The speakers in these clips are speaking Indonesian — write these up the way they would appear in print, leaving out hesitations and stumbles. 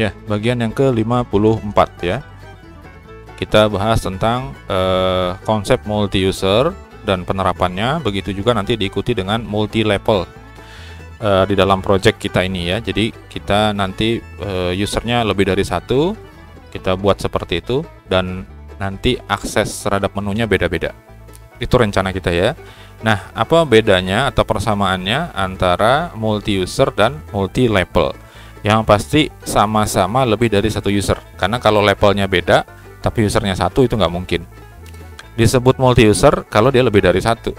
Ya, bagian yang ke-54 ya. Kita bahas tentang konsep multi-user dan penerapannya, begitu juga nanti diikuti dengan multi-level di dalam project kita ini ya. Jadi kita nanti usernya lebih dari satu, kita buat seperti itu, dan nanti akses terhadap menunya beda-beda. Itu rencana kita ya. Nah, apa bedanya atau persamaannya antara multi-user dan multi-level? Yang pasti sama-sama lebih dari satu user, karena kalau levelnya beda tapi usernya satu itu nggak mungkin disebut multi-user kalau dia lebih dari satu.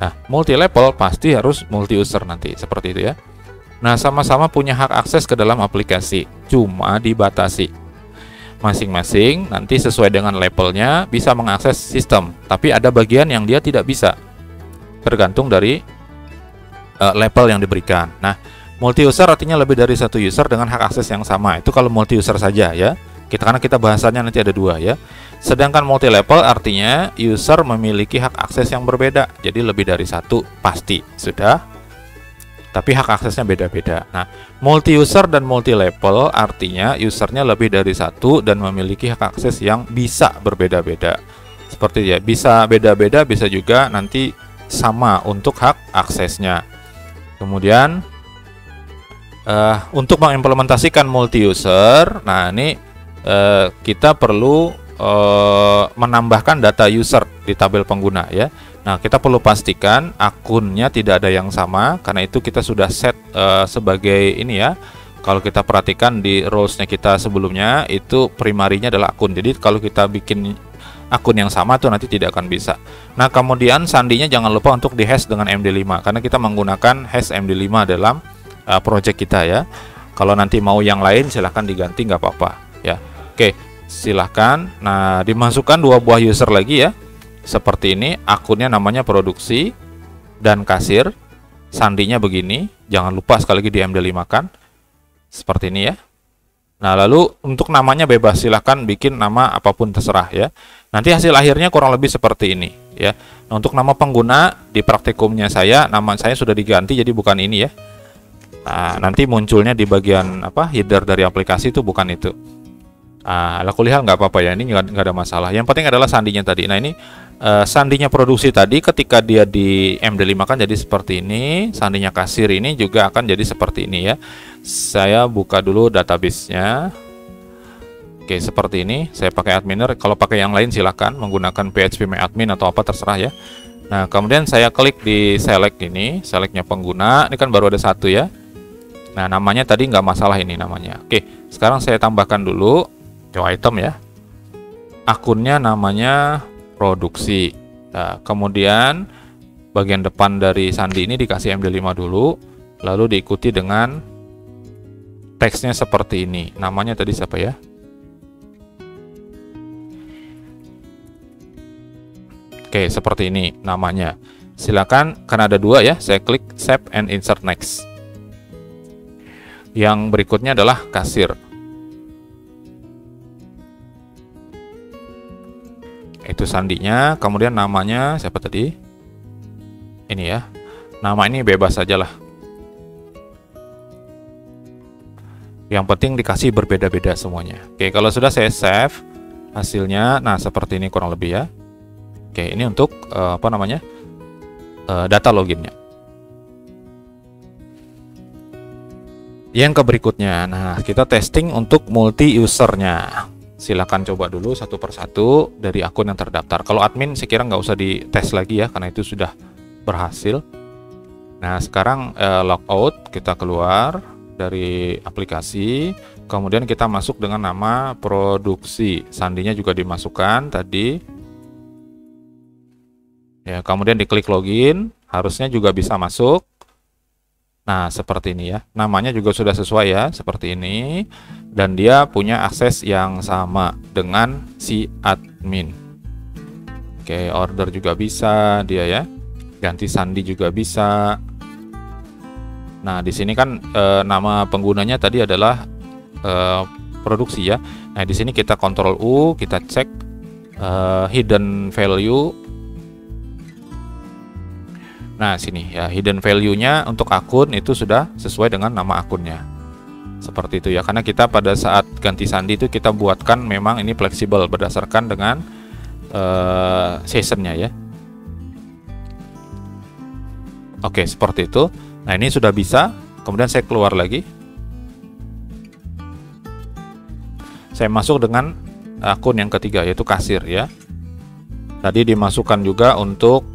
Nah, multi-level pasti harus multi-user nanti, seperti itu ya. Nah, sama-sama punya hak akses ke dalam aplikasi, cuma dibatasi. Masing-masing nanti sesuai dengan levelnya bisa mengakses sistem, tapi ada bagian yang dia tidak bisa, tergantung dari level yang diberikan. Nah, multi-user artinya lebih dari satu user dengan hak akses yang sama. Itu kalau multi-user saja ya. Karena kita bahasanya nanti ada dua ya. Sedangkan multi-level artinya user memiliki hak akses yang berbeda. Jadi lebih dari satu pasti sudah. Tapi hak aksesnya beda-beda. Nah, multi-user dan multi-level artinya usernya lebih dari satu dan memiliki hak akses yang bisa berbeda-beda. Seperti ya, bisa beda-beda, bisa juga nanti sama untuk hak aksesnya. Kemudian untuk mengimplementasikan multi-user, nah ini kita perlu menambahkan data user di tabel pengguna ya. Nah, kita perlu pastikan akunnya tidak ada yang sama, karena itu kita sudah set sebagai ini ya. Kalau kita perhatikan di roles-nya kita sebelumnya, itu primarinya adalah akun. Jadi kalau kita bikin akun yang sama tuh nanti tidak akan bisa. Nah, kemudian sandinya jangan lupa untuk di hash dengan MD5, karena kita menggunakan hash MD5 dalam project kita ya. Kalau nanti mau yang lain silahkan diganti, nggak apa-apa ya. Oke, silahkan. Nah, dimasukkan dua buah user lagi ya, seperti ini. Akunnya namanya produksi dan kasir, sandinya begini, jangan lupa sekali lagi di MD5 kan, seperti ini ya. Nah, lalu untuk namanya bebas, silahkan bikin nama apapun terserah ya. Nanti hasil akhirnya kurang lebih seperti ini ya. Nah, untuk nama pengguna di praktikumnya nama saya sudah diganti jadi bukan ini ya. Nah, nanti munculnya di bagian header dari aplikasi itu bukan itu. Ala kuliah nggak apa-apa ya, ini nggak ada masalah. Yang penting adalah sandinya tadi. Nah, ini sandinya produksi tadi ketika dia di MD5 kan jadi seperti ini. Sandinya kasir ini juga akan jadi seperti ini ya. Saya buka dulu database-nya. Oke, seperti ini. Saya pakai adminer. Kalau pakai yang lain silahkan menggunakan phpMyAdmin atau apa terserah ya. Nah, kemudian saya klik di select ini, selectnya pengguna. Ini kan baru ada satu ya. Nah, namanya tadi nggak masalah ini namanya. Oke, sekarang saya tambahkan dulu show item ya. Akunnya namanya produksi. Nah, kemudian bagian depan dari sandi ini dikasih MD5 dulu, lalu diikuti dengan teksnya seperti ini. Namanya tadi siapa ya? Oke, seperti ini namanya. Silakan, karena ada dua ya, saya klik save and insert next. Yang berikutnya adalah kasir. Itu sandinya, kemudian namanya siapa tadi? Ini ya. Nama ini bebas saja lah. Yang penting dikasih berbeda-beda semuanya. Oke, kalau sudah saya save hasilnya, nah seperti ini kurang lebih ya. Oke, ini untuk data loginnya. Yang ke berikutnya, nah kita testing untuk multi usernya. Silakan coba dulu satu persatu dari akun yang terdaftar. Kalau admin saya kira nggak usah dites lagi ya, karena itu sudah berhasil. Nah, sekarang logout, kita keluar dari aplikasi, kemudian kita masuk dengan nama produksi. Sandinya juga dimasukkan tadi. Ya, kemudian diklik login, harusnya juga bisa masuk. Nah, seperti ini ya. Namanya juga sudah sesuai ya, seperti ini. Dan dia punya akses yang sama dengan si admin. Oke, order juga bisa dia ya. Ganti sandi juga bisa. Nah, di sini kan nama penggunanya tadi adalah produksi ya. Nah, di sini kita Ctrl U, kita cek hidden value. Nah, sini ya, hidden value-nya untuk akun itu sudah sesuai dengan nama akunnya. Seperti itu ya, karena kita pada saat ganti sandi itu kita buatkan memang ini fleksibel berdasarkan dengan seasonnya ya. Oke, seperti itu. Nah, ini sudah bisa. Kemudian saya keluar lagi. Saya masuk dengan akun yang ketiga, yaitu kasir ya. Tadi dimasukkan juga untuk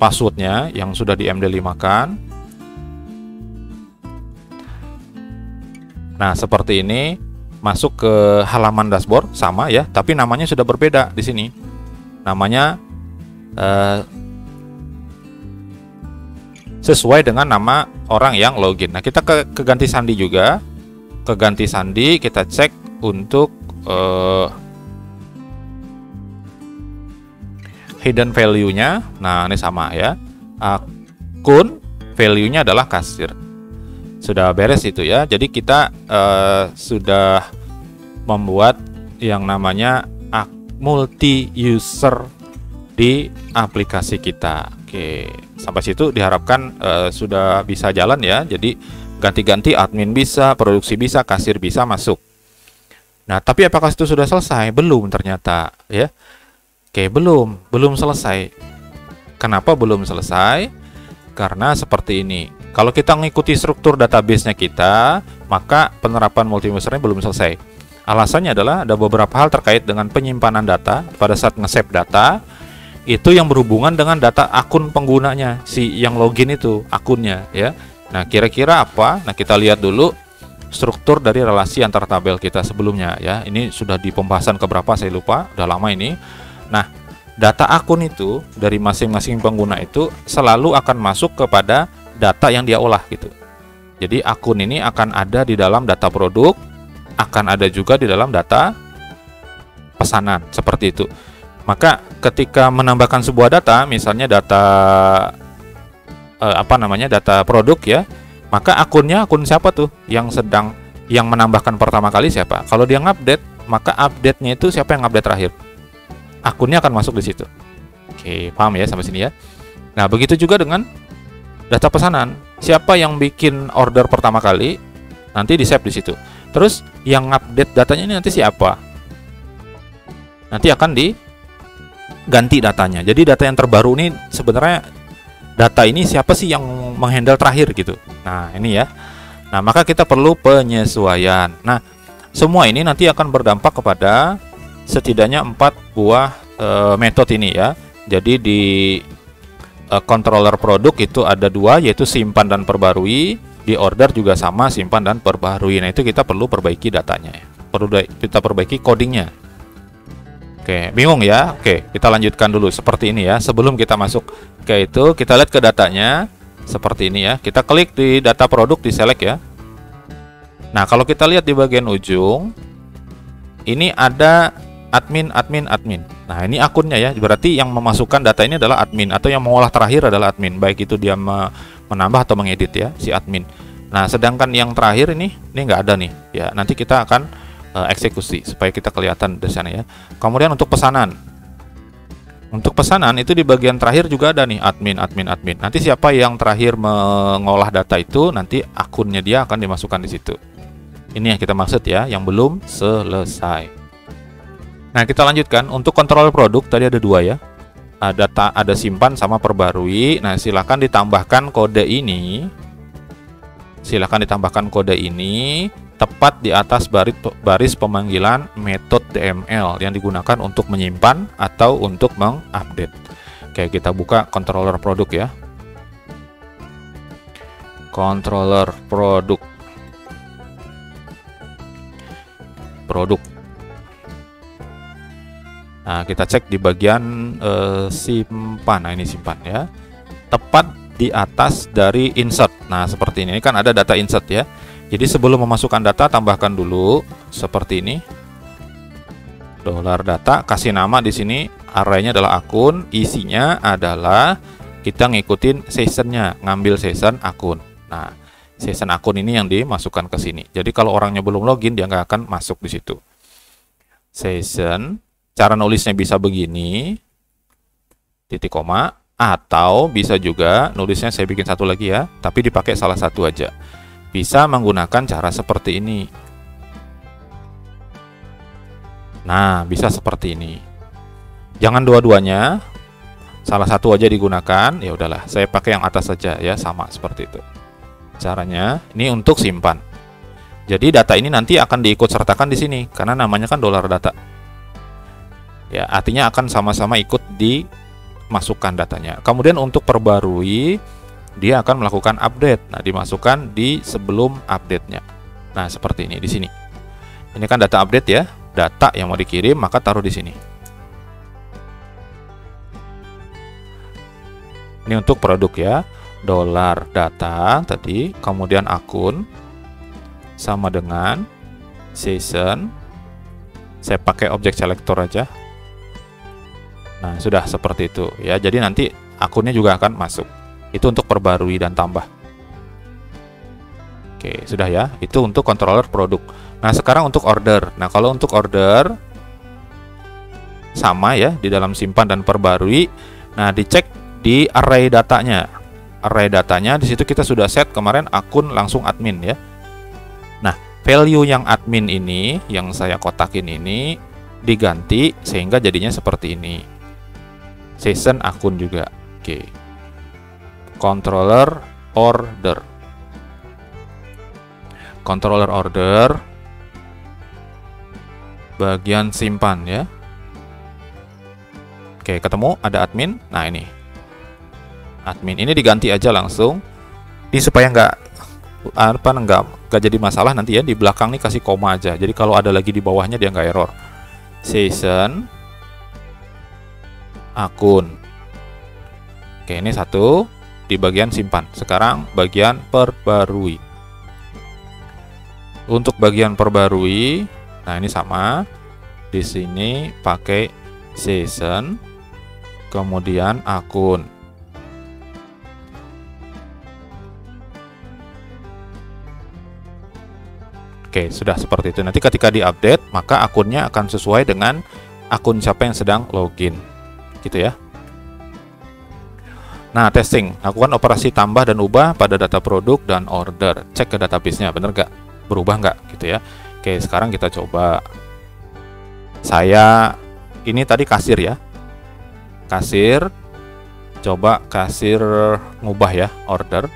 passwordnya yang sudah di MD5-kan. Nah, seperti ini. Masuk ke halaman dashboard sama ya, tapi namanya sudah berbeda di sini. Namanya sesuai dengan nama orang yang login. Nah, kita ke ganti sandi juga. Ke ganti sandi kita cek untuk hidden value-nya. Nah, ini sama ya. Akun value-nya adalah kasir. Sudah beres itu ya. Jadi kita sudah membuat yang namanya multi user di aplikasi kita. Oke, sampai situ diharapkan sudah bisa jalan ya. Jadi ganti-ganti admin bisa, produksi bisa, kasir bisa masuk. Nah, tapi apakah itu sudah selesai? Belum ternyata ya. Oke, belum selesai. Kenapa belum selesai? Karena seperti ini. Kalau kita mengikuti struktur database-nya kita, maka penerapan multi-usernya belum selesai. Alasannya adalah ada beberapa hal terkait dengan penyimpanan data pada saat nge-save data, itu yang berhubungan dengan data akun penggunanya, si yang login itu, akunnya ya. Nah, kira-kira apa? Nah, kita lihat dulu struktur dari relasi antar tabel kita sebelumnya ya. Ini sudah di pembahasan keberapa saya lupa, udah lama ini. Nah, data akun itu dari masing-masing pengguna itu selalu akan masuk kepada data yang dia olah gitu. Jadi akun ini akan ada di dalam data produk, akan ada juga di dalam data pesanan, seperti itu. Maka ketika menambahkan sebuah data, misalnya data data produk ya, maka akunnya akun siapa tuh yang menambahkan pertama kali siapa? Kalau dia ngupdate, maka update-nya itu siapa yang update terakhir? Akunnya akan masuk di situ. Oke, paham ya sampai sini ya. Nah, begitu juga dengan data pesanan. Siapa yang bikin order pertama kali, nanti di-save di situ. Terus yang update datanya ini nanti siapa? Nanti akan diganti datanya. Jadi data yang terbaru ini sebenarnya data ini siapa sih yang menghandle terakhir gitu. Nah, ini ya. Nah, maka kita perlu penyesuaian. Nah, semua ini nanti akan berdampak kepada setidaknya 4 buah metode ini ya. Jadi di controller produk itu ada 2, yaitu simpan dan perbarui. Di order juga sama, simpan dan perbarui. Nah, itu kita perlu perbaiki datanya ya. Perlu kita perbaiki codingnya. Oke, bingung ya? Oke, kita lanjutkan dulu seperti ini ya. Sebelum kita masuk ke itu, kita lihat ke datanya seperti ini ya. Kita klik di data produk, di select ya. Nah, kalau kita lihat di bagian ujung, ini ada admin. Nah, ini akunnya ya. Berarti yang memasukkan data ini adalah admin, atau yang mengolah terakhir adalah admin. Baik itu dia menambah atau mengedit ya, si admin. Nah, sedangkan yang terakhir ini nggak ada nih. Ya, nanti kita akan eksekusi supaya kita kelihatan di sana ya. Kemudian untuk pesanan. Untuk pesanan itu di bagian terakhir juga ada nih admin. Nanti siapa yang terakhir mengolah data itu, nanti akunnya dia akan dimasukkan di situ. Ini yang kita maksud ya, yang belum selesai. Nah, kita lanjutkan. Untuk kontrol produk tadi ada 2 ya. Ada simpan sama perbarui. Nah, silakan ditambahkan kode ini. Tepat di atas baris pemanggilan metode DML yang digunakan untuk menyimpan atau untuk mengupdate. Oke, kita buka controller produk ya. Controller produk. Nah, kita cek di bagian simpan. Nah, ini simpan ya. Tepat di atas dari insert. Nah, seperti ini kan ada data insert ya. Jadi sebelum memasukkan data, tambahkan dulu seperti ini. $data, kasih nama di sini, arraynya adalah akun, isinya adalah kita ngikutin seasonnya, ngambil season akun. Nah, season akun ini yang dimasukkan ke sini. Jadi kalau orangnya belum login, dia nggak akan masuk di situ. Season, cara nulisnya bisa begini, titik koma, atau bisa juga nulisnya saya bikin satu lagi ya, tapi dipakai salah satu aja. bisa menggunakan cara seperti ini. Nah, bisa seperti ini. Jangan dua-duanya, salah satu aja digunakan. Ya udahlah, saya pakai yang atas saja ya, sama seperti itu. Caranya ini untuk simpan. Jadi data ini nanti akan diikut sertakan di sini karena namanya kan dolar data. Ya, artinya akan sama-sama ikut dimasukkan datanya. Kemudian untuk perbarui, dia akan melakukan update. Nah, dimasukkan di sebelum update-nya. Nah, seperti ini di sini. Ini kan data update ya, data yang mau dikirim, maka taruh di sini. Ini untuk produk ya, dolar data tadi, kemudian akun sama dengan season. Saya pakai objek selector aja. Nah, sudah seperti itu ya. Jadi nanti akunnya juga akan masuk. Itu untuk perbarui dan tambah. Oke, sudah ya. Itu untuk controller produk. Nah, sekarang untuk order. Nah, kalau untuk order sama ya, di dalam simpan dan perbarui. Nah, dicek di array datanya. Array datanya di situ kita sudah set kemarin akun langsung admin ya. Nah, value yang admin ini, yang saya kotakin ini diganti sehingga jadinya seperti ini. Season akun juga. Oke. Controller order. Controller order bagian simpan ya. Oke, ketemu ada admin. Nah, ini admin ini diganti aja langsung. Ini supaya nggak jadi masalah nanti ya, di belakang nih kasih koma aja. Jadi kalau ada lagi di bawahnya dia nggak error. Season akun. Oke, ini satu di bagian simpan. Sekarang bagian perbarui. Untuk bagian perbarui, nah ini sama. Di sini pakai season, kemudian akun. Oke, sudah seperti itu. Nanti ketika diupdate, maka akunnya akan sesuai dengan akun siapa yang sedang login. Gitu ya. Nah, testing. Lakukan operasi tambah dan ubah pada data produk dan order. Cek ke database-nya, bener nggak? Berubah nggak? Gitu ya. Oke, sekarang kita coba. Ini tadi kasir ya. Kasir. Coba kasir ngubah ya, order.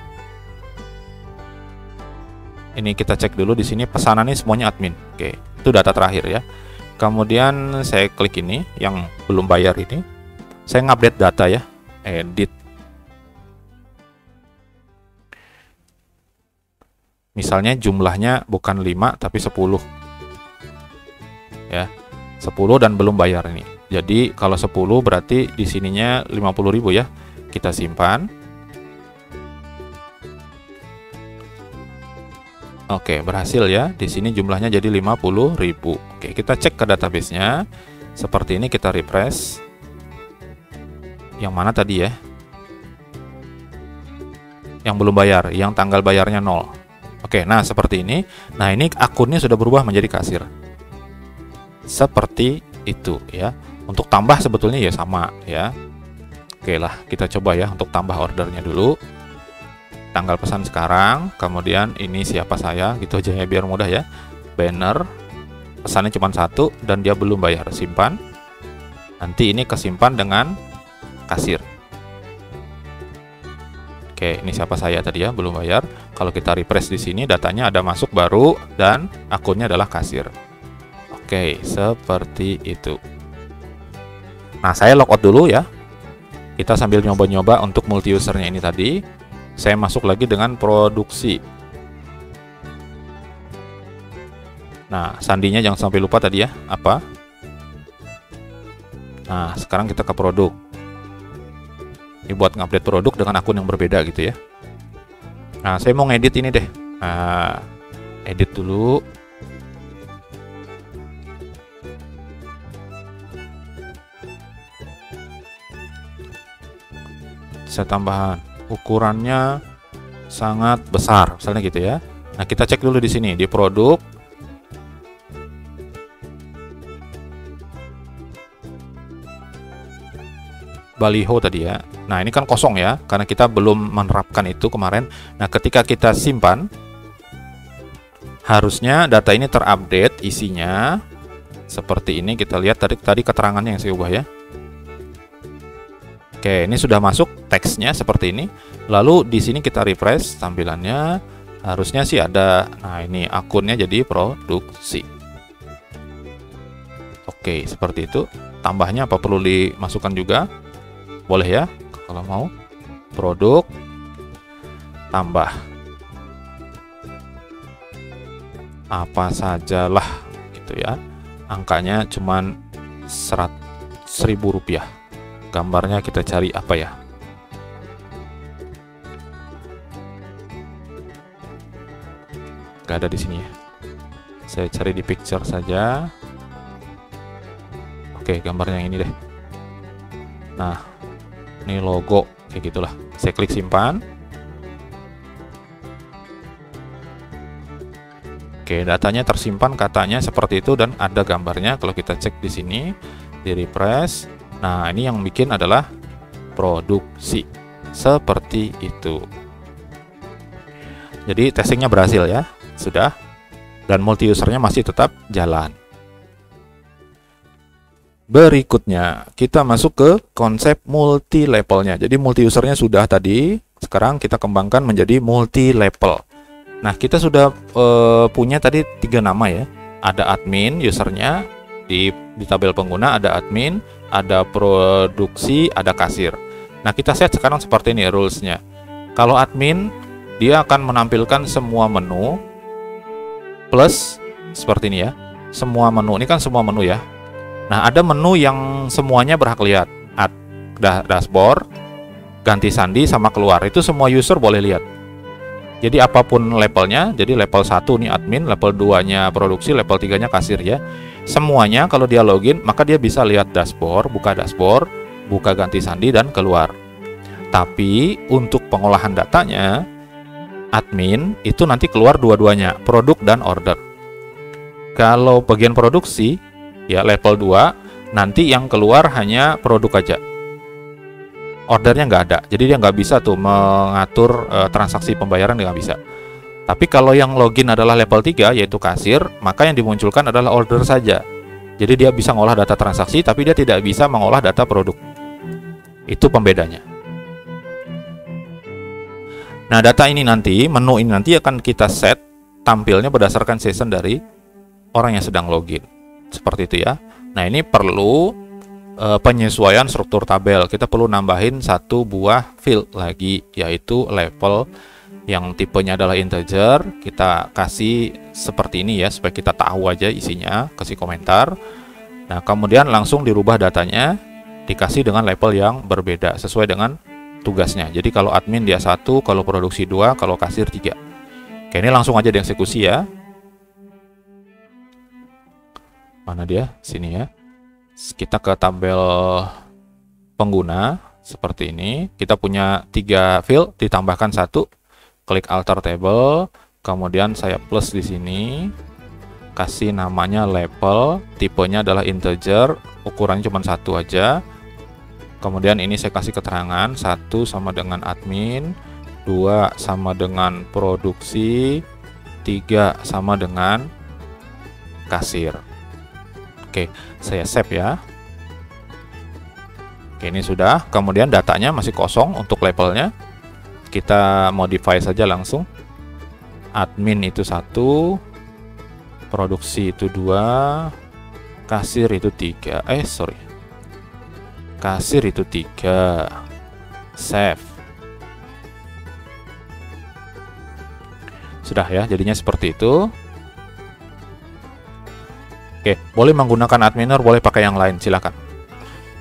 Ini kita cek dulu di sini pesanannya semuanya admin. Oke, itu data terakhir ya. Kemudian saya klik ini yang belum bayar ini. Saya ngupdate data ya. Edit. Misalnya jumlahnya bukan 5 tapi 10. Ya. 10 dan belum bayar ini. Jadi kalau 10 berarti di sininya 50.000 ya. Kita simpan. Oke, berhasil ya. Di sini jumlahnya jadi 50.000. Oke, kita cek ke database-nya. Seperti ini kita refresh. Yang mana tadi ya? Yang belum bayar, yang tanggal bayarnya 0. Oke, nah seperti ini. Nah, ini akunnya sudah berubah menjadi kasir. Seperti itu ya. Untuk tambah sebetulnya ya sama ya. Oke lah, kita coba ya untuk tambah ordernya dulu. Tanggal pesan sekarang, kemudian ini siapa saya, gitu aja ya biar mudah ya. Banner, pesannya cuma 1 dan dia belum bayar, simpan. Nanti ini kesimpan dengan kasir. Oke, ini siapa saya tadi ya, belum bayar. Kalau kita refresh di sini, datanya ada masuk baru dan akunnya adalah kasir. Oke, seperti itu. Nah, saya logout dulu ya. Kita sambil nyoba-nyoba untuk multi usernya ini tadi. Saya masuk lagi dengan produksi. Nah, sandinya jangan sampai lupa tadi ya, apa? Nah, sekarang kita ke produk. Ini buat ngupdate produk dengan akun yang berbeda gitu ya. Nah, saya mau ngedit ini deh. Nah, edit dulu. Saya tambahan ukurannya sangat besar, misalnya gitu ya. Nah, kita cek dulu di sini di produk. Baliho tadi ya. Nah, ini kan kosong ya, karena kita belum menerapkan itu kemarin. Nah, ketika kita simpan, Harusnya data ini terupdate isinya seperti ini. Kita lihat tadi keterangannya yang saya ubah ya. Oke, ini sudah masuk teksnya seperti ini. Lalu di sini kita refresh tampilannya. Harusnya sih ada. Nah, ini akunnya jadi produksi. Oke, seperti itu. Tambahnya apa perlu dimasukkan juga? Boleh ya, kalau mau. Produk tambah apa sajalah gitu ya. Angkanya cuman 100.000 rupiah. Gambarnya kita cari apa ya? Gak ada di sini ya. Saya cari di picture saja. Oke, gambarnya yang ini deh. Nah, ini logo kayak gitulah. Saya klik simpan. Oke, datanya tersimpan katanya seperti itu dan ada gambarnya. Kalau kita cek di sini, di refresh. Nah, ini yang bikin adalah produksi. Seperti itu. Jadi testingnya berhasil ya. Sudah. Dan multi usernya masih tetap jalan. Berikutnya, kita masuk ke konsep multi levelnya. Jadi multi usernya sudah tadi. Sekarang kita kembangkan menjadi multi level. Nah, kita sudah punya tadi 3 nama ya. Ada admin usernya, di tabel pengguna ada admin, ada produksi, ada kasir. Nah, kita set sekarang seperti ini rules-nya. Kalau admin, dia akan menampilkan semua menu plus seperti ini ya. Semua menu, ini kan semua menu ya. Nah, ada menu yang semuanya berhak lihat. Dashboard, ganti sandi, sama keluar. Itu semua user boleh lihat. Jadi apapun levelnya, jadi level 1 nih admin, level 2-nya produksi, level 3-nya kasir ya. Semuanya kalau dia login, maka dia bisa lihat dashboard, buka ganti sandi, dan keluar. Tapi untuk pengolahan datanya, admin itu nanti keluar dua-duanya, produk dan order. Kalau bagian produksi, ya level 2, nanti yang keluar hanya produk aja. Ordernya nggak ada, jadi dia nggak bisa tuh mengatur transaksi pembayaran, dia nggak bisa. Tapi kalau yang login adalah level 3, yaitu kasir, maka yang dimunculkan adalah order saja. Jadi dia bisa mengolah data transaksi, tapi dia tidak bisa mengolah data produk. Itu pembedanya. Nah, data ini nanti, menu ini nanti akan kita set tampilnya berdasarkan session dari orang yang sedang login. Seperti itu ya. Nah, ini perlu penyesuaian struktur tabel. Kita perlu nambahin 1 buah field lagi, yaitu level yang tipenya adalah integer. Kita kasih seperti ini ya, supaya kita tahu aja isinya, kasih komentar. Nah, kemudian langsung dirubah datanya, dikasih dengan level yang berbeda, sesuai dengan tugasnya. Jadi kalau admin dia 1, kalau produksi 2, kalau kasir 3. Oke, ini langsung aja dieksekusi ya. Mana dia? Sini ya. Kita ke tabel pengguna seperti ini. Kita punya 3 field, ditambahkan 1. Klik alter table, kemudian saya plus di sini. Kasih namanya level, tipenya adalah integer, ukurannya cuma 1 aja. Kemudian ini saya kasih keterangan, 1 sama dengan admin, 2 sama dengan produksi, 3 sama dengan kasir. Oke, saya save ya. Oke, ini sudah. Kemudian datanya masih kosong untuk levelnya. Kita modify saja langsung. Admin itu 1, produksi itu 2, kasir itu 3. Kasir itu 3. Save. Sudah ya, jadinya seperti itu. Oke, boleh menggunakan adminer, boleh pakai yang lain, silakan.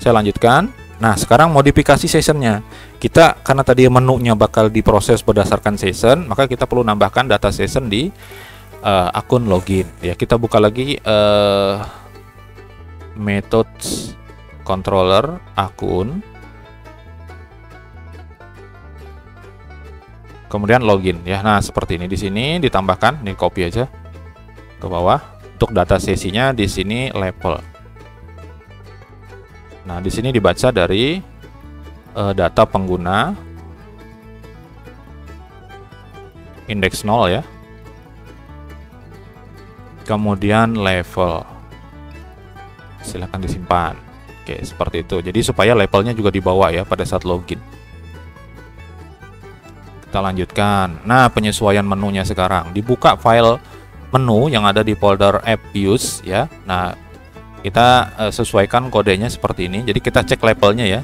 Saya lanjutkan. Nah, sekarang modifikasi sessionnya. Kita, karena tadi menunya bakal diproses berdasarkan session, maka kita perlu nambahkan data session di akun login. Ya, kita buka lagi methods controller akun. Kemudian login ya. Nah, seperti ini di sini ditambahkan, ini copy aja ke bawah. Untuk data sesinya di sini level. Nah, di sini dibaca dari data pengguna indeks 0 ya. kemudian level. Silahkan disimpan. Oke, seperti itu. Jadi supaya labelnya juga dibawa ya pada saat login. Kita lanjutkan. Nah, penyesuaian menunya sekarang. Dibuka file menu yang ada di folder app use ya. Nah, kita sesuaikan kodenya seperti ini. Jadi kita cek labelnya ya.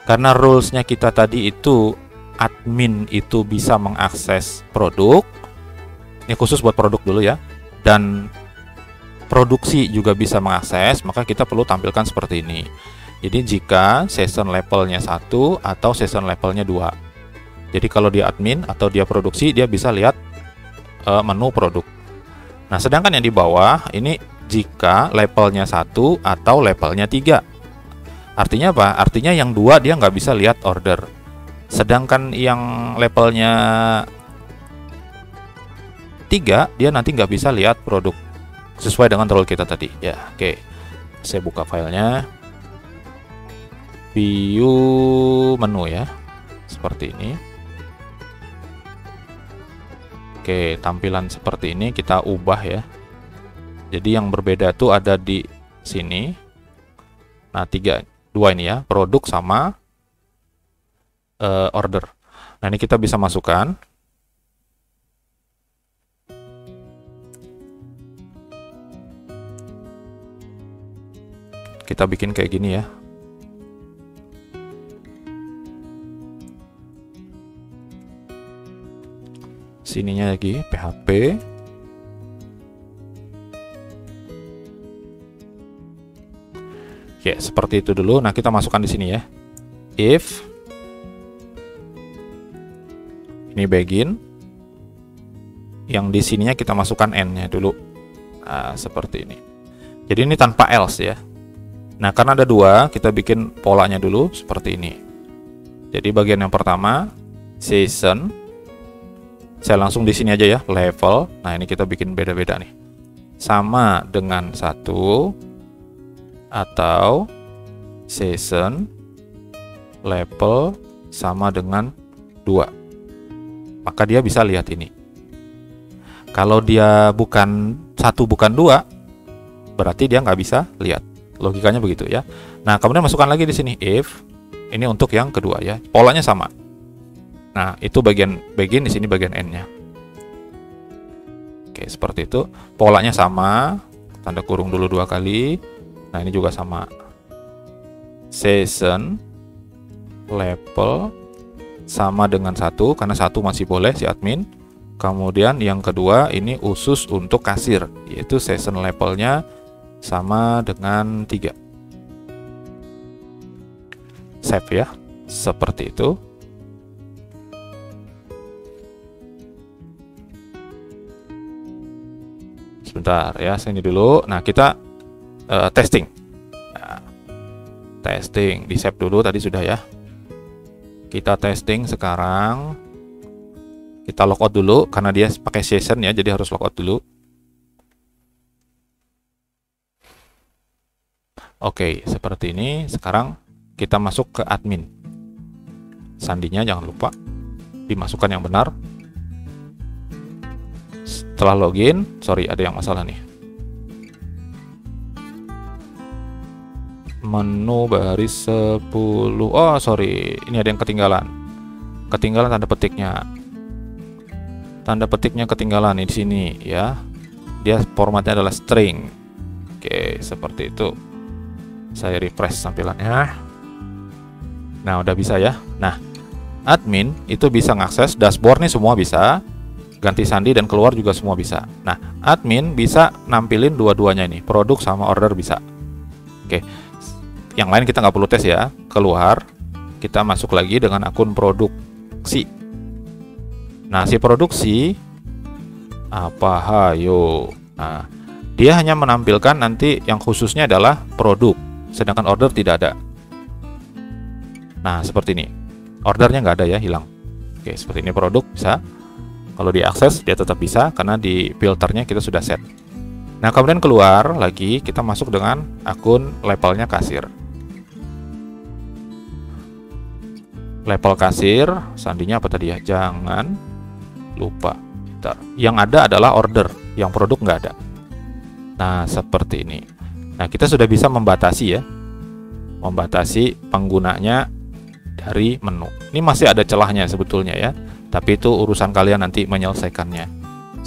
Karena rulesnya kita tadi itu admin itu bisa mengakses produk. Ini khusus buat produk dulu ya. Dan produksi juga bisa mengakses, maka kita perlu tampilkan seperti ini. Jadi jika session levelnya 1 atau session levelnya 2. Jadi kalau dia admin atau dia produksi, dia bisa lihat menu produk. Nah, sedangkan yang di bawah ini jika levelnya 1 atau levelnya 3. Artinya apa? Artinya yang 2 dia nggak bisa lihat order. Sedangkan yang levelnya 3 dia nanti nggak bisa lihat produk. Sesuai dengan rule kita tadi ya. Oke, saya buka filenya, view menu ya, seperti ini. Oke, tampilan seperti ini kita ubah ya. Jadi yang berbeda tuh ada di sini. Nah, 2 ini ya, produk sama order. Nah, ini kita bisa masukkan. Kita bikin kayak gini ya. Sininya lagi PHP. Oke, seperti itu dulu. Nah, kita masukkan di sini ya. If ini begin, yang di sininya kita masukkan n-nya dulu. Nah, seperti ini. Jadi ini tanpa else ya. Nah, karena ada 2, kita bikin polanya dulu seperti ini. Jadi bagian yang pertama, season. Saya langsung di sini aja ya, level. Nah, ini kita bikin beda-beda nih. Sama dengan 1 atau season level sama dengan 2. Maka dia bisa lihat ini. Kalau dia bukan 1 bukan 2, berarti dia nggak bisa lihat. Logikanya begitu ya. Nah, kemudian masukkan lagi di sini if. Ini untuk yang kedua ya. Polanya sama. Nah, itu bagian begin, di sini bagian n-nya. Oke, seperti itu. Polanya sama. Tanda kurung dulu 2 kali. Nah, ini juga sama. Session level sama dengan 1 karena 1 masih boleh si admin. Kemudian yang kedua ini khusus untuk kasir, yaitu session levelnya sama dengan 3. Save ya, seperti itu. Sebentar ya, sini dulu. Nah, kita testing. Nah, testing, di save dulu tadi sudah ya. Kita testing sekarang. Kita logout dulu karena dia pakai session ya, jadi harus logout dulu. Oke, seperti ini. Sekarang kita masuk ke admin. Sandinya jangan lupa dimasukkan yang benar. Setelah login, sorry ada yang masalah nih. Menu baris 10. Oh, sorry, ini ada yang ketinggalan. Ketinggalan tanda petiknya. Tanda petiknya ketinggalan di sini ya. Dia formatnya adalah string. Oke, seperti itu. Saya refresh tampilannya. Nah, udah bisa ya. Nah, admin itu bisa ngakses dashboard nih, semua bisa. Ganti sandi dan keluar juga semua bisa. Nah, admin bisa nampilin dua-duanya ini, produk sama order bisa. Oke. Yang lain kita nggak perlu tes ya. Keluar, kita masuk lagi dengan akun produksi. Nah, si produksi apa hayo. Nah, dia hanya menampilkan nanti yang khususnya adalah produk, sedangkan order tidak ada. Nah, seperti ini. Ordernya nggak ada ya, hilang. Oke, seperti ini produk bisa. Kalau diakses dia tetap bisa karena di filternya kita sudah set. Nah, kemudian keluar lagi, kita masuk dengan akun labelnya kasir. Label kasir, sandinya apa tadi ya? Jangan lupa. Bentar. Yang ada adalah order, yang produk nggak ada. Nah, seperti ini. Nah, kita sudah bisa membatasi ya. Membatasi penggunanya dari menu. Ini masih ada celahnya sebetulnya ya. Tapi itu urusan kalian nanti menyelesaikannya.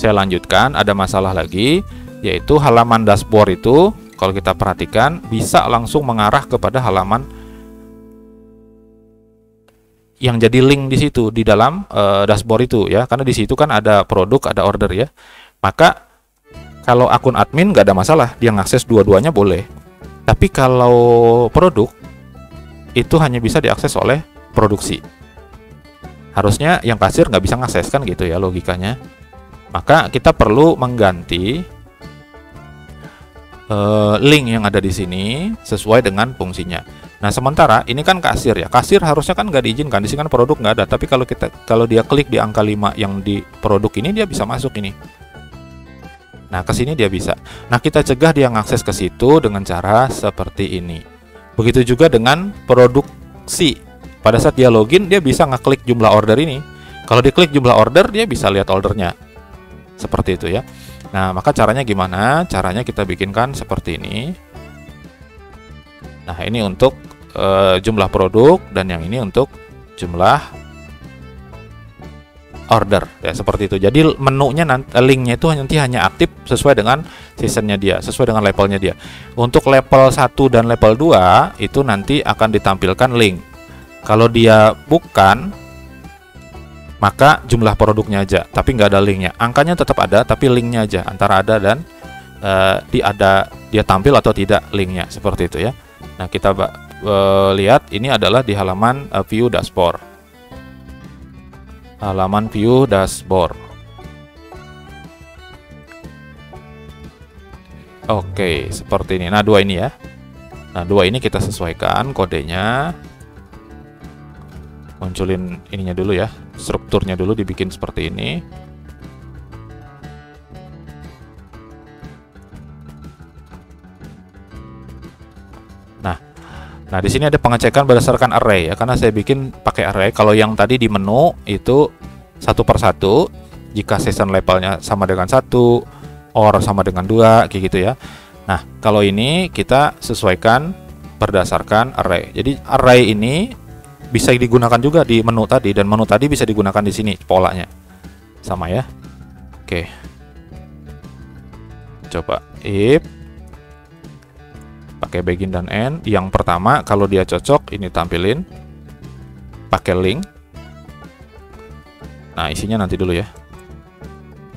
Saya lanjutkan, ada masalah lagi, yaitu halaman dashboard itu kalau kita perhatikan bisa langsung mengarah kepada halaman yang jadi link di situ di dalam dashboard itu ya. Karena di situ kan ada produk, ada order ya. Maka kalau akun admin nggak ada masalah, dia ngakses dua-duanya boleh. Tapi kalau produk, itu hanya bisa diakses oleh produksi. Harusnya yang kasir nggak bisa ngakses kan gitu ya logikanya. Maka kita perlu mengganti link yang ada di sini sesuai dengan fungsinya. Nah sementara ini kan kasir ya. Kasir harusnya kan nggak diizinkan. Di sini kan produk nggak ada. Tapi kalau dia klik di angka 5 yang di produk ini, dia bisa masuk ini. Nah, ke sini dia bisa. Nah, kita cegah dia mengakses ke situ dengan cara seperti ini. Begitu juga dengan produksi. Pada saat dia login, dia bisa ngeklik jumlah order ini. Kalau diklik jumlah order, dia bisa lihat ordernya. Seperti itu ya. Nah, maka caranya gimana? Caranya kita bikinkan seperti ini. Nah, ini untuk jumlah produk dan yang ini untuk jumlah order ya, seperti itu. Jadi menunya linknya itu nanti hanya aktif sesuai dengan seasonnya dia, sesuai dengan levelnya dia. Untuk level 1 dan level 2 itu nanti akan ditampilkan link. Kalau dia bukan, maka jumlah produknya aja, tapi nggak ada linknya. Angkanya tetap ada, tapi linknya aja antara ada dan dia tampil atau tidak linknya, seperti itu ya. Nah kita lihat ini adalah di halaman view dashboard. Halaman view dashboard. Oke, seperti ini. Nah, dua ini ya. Nah, dua ini kita sesuaikan kodenya. Munculin ininya dulu ya. Strukturnya dulu dibikin seperti ini. Nah, di sini ada pengecekan berdasarkan array ya, karena saya bikin pakai array. Kalau yang tadi di menu itu satu per satu, jika season levelnya sama dengan 1, or sama dengan 2, kayak gitu ya. Nah, kalau ini kita sesuaikan berdasarkan array. Jadi array ini bisa digunakan juga di menu tadi, dan menu tadi bisa digunakan di sini polanya. Sama ya. Oke. Coba if pakai begin dan end. Yang pertama kalau dia cocok ini tampilin pakai link. Nah, isinya nanti dulu ya.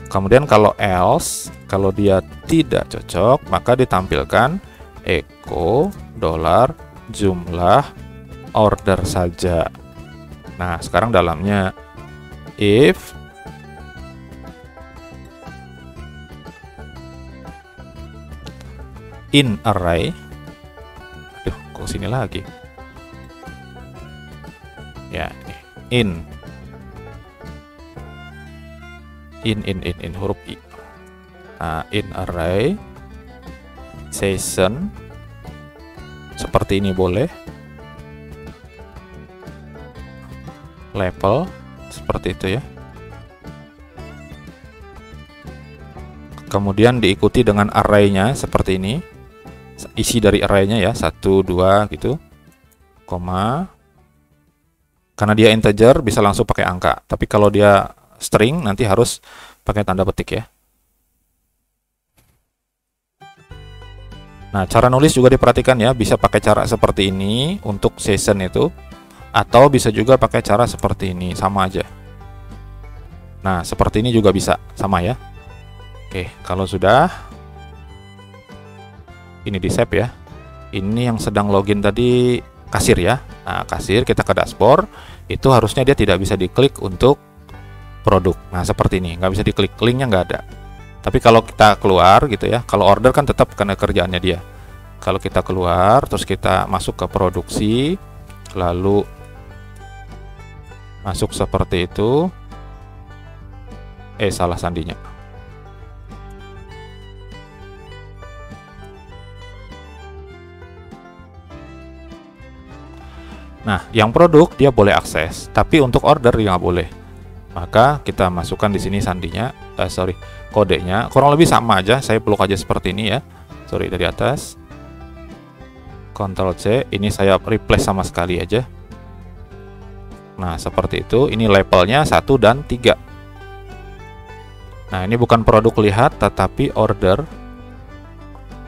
Kemudian kalau else, kalau dia tidak cocok, maka ditampilkan echo $ jumlah order saja. Nah, sekarang dalamnya if in array. Aduh, kok sini lagi? Ya, in huruf I. Nah, in array season seperti ini boleh. Level seperti itu ya. Kemudian diikuti dengan array-nya seperti ini. Isi dari array-nya ya, 1 2 gitu. Koma. Karena dia integer bisa langsung pakai angka. Tapi kalau dia string nanti harus pakai tanda petik ya. Nah, cara nulis juga diperhatikan ya, bisa pakai cara seperti ini untuk season itu, atau bisa juga pakai cara seperti ini, sama aja. Nah, seperti ini juga bisa, sama ya. Oke, kalau sudah, ini di save ya. Ini yang sedang login tadi kasir ya. Nah, kasir, kita ke dashboard, itu harusnya dia tidak bisa diklik untuk produk. Nah, seperti ini, nggak bisa diklik, linknya nggak ada. Tapi kalau kita keluar gitu ya, kalau order kan tetap karena kerjaannya dia. Kalau kita keluar, terus kita masuk ke produksi, lalu masuk seperti itu. Salah sandinya. Nah, yang produk dia boleh akses, tapi untuk order dia nggak boleh. Maka kita masukkan di sini sandinya, kodenya. Kurang lebih sama aja, saya peluk aja seperti ini ya. Sorry, dari atas. Ctrl C, ini saya replace sama sekali aja. Nah, seperti itu. Ini labelnya 1 dan 3. Nah, ini bukan produk lihat, tetapi order.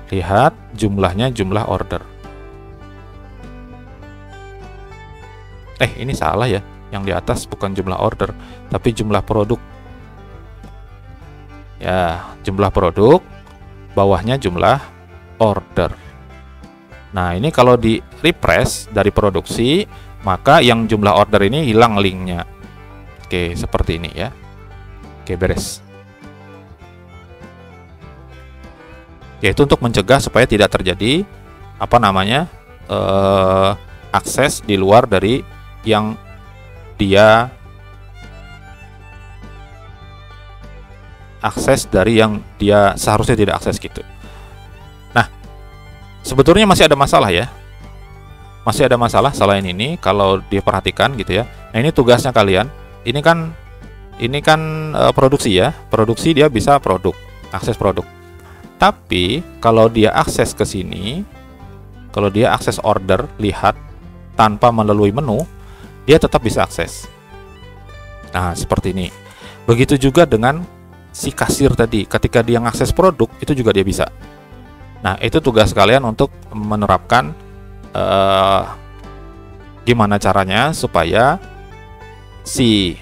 Lihat jumlahnya, jumlah order. Ini salah ya. Yang di atas bukan jumlah order, tapi jumlah produk. Ya, jumlah produk, bawahnya jumlah order. Nah, ini kalau di refresh dari produksi, maka yang jumlah order ini hilang linknya. Oke, seperti ini ya. Oke, beres. Yaitu untuk mencegah supaya tidak terjadi akses di luar dari yang dia seharusnya tidak akses gitu. Nah, sebetulnya masih ada masalah ya. Masih ada masalah selain ini kalau diperhatikan gitu ya. Nah, ini tugasnya kalian. Ini kan produksi ya. Produksi dia bisa akses produk. Tapi kalau dia akses ke sini, kalau dia akses order, lihat tanpa melalui menu, dia tetap bisa akses. Nah, seperti ini. Begitu juga dengan si kasir tadi. Ketika dia mengakses produk, itu juga dia bisa. Nah, itu tugas kalian untuk menerapkan gimana caranya supaya si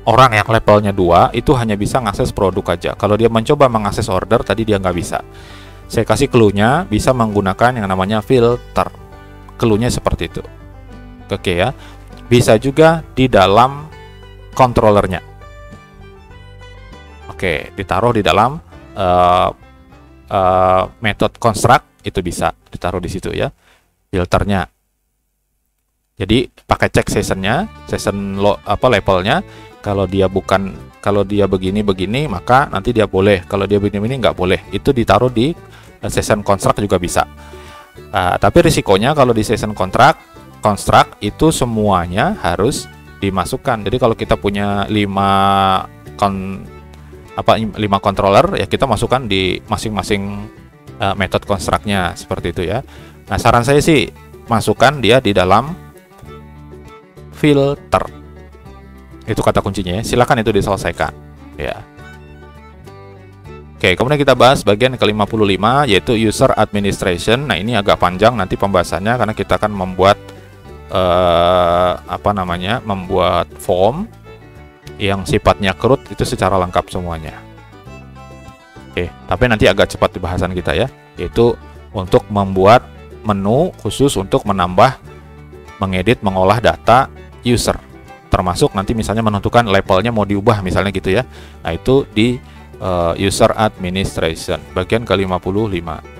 orang yang levelnya 2 itu hanya bisa mengakses produk aja. Kalau dia mencoba mengakses order, tadi dia nggak bisa. Saya kasih clue-nya, bisa menggunakan yang namanya filter. Clue-nya seperti itu. Oke ya. Bisa juga di dalam controllernya. Oke, ditaruh di dalam method construct, itu bisa ditaruh di situ ya, filternya. Jadi pakai cek sessionnya, levelnya. Kalau dia begini, maka nanti dia boleh. Kalau dia begini nggak boleh. Itu ditaruh di session construct juga bisa. Tapi risikonya kalau di session construct itu semuanya harus dimasukkan. Jadi kalau kita punya 5 controller ya, kita masukkan di masing-masing method construct-nya seperti itu ya. Nah, saran saya sih masukkan dia di dalam filter. Itu kata kuncinya ya. Silakan itu diselesaikan ya. Oke, kemudian kita bahas bagian ke-55 yaitu user administration. Nah, ini agak panjang nanti pembahasannya karena kita akan membuat membuat form yang sifatnya CRUD itu secara lengkap semuanya. Oke, tapi nanti agak cepat di bahasan kita ya, yaitu untuk membuat menu khusus untuk menambah, mengedit, mengolah data user, termasuk nanti misalnya menentukan labelnya mau diubah misalnya gitu ya. Nah, itu di user administration bagian ke-55.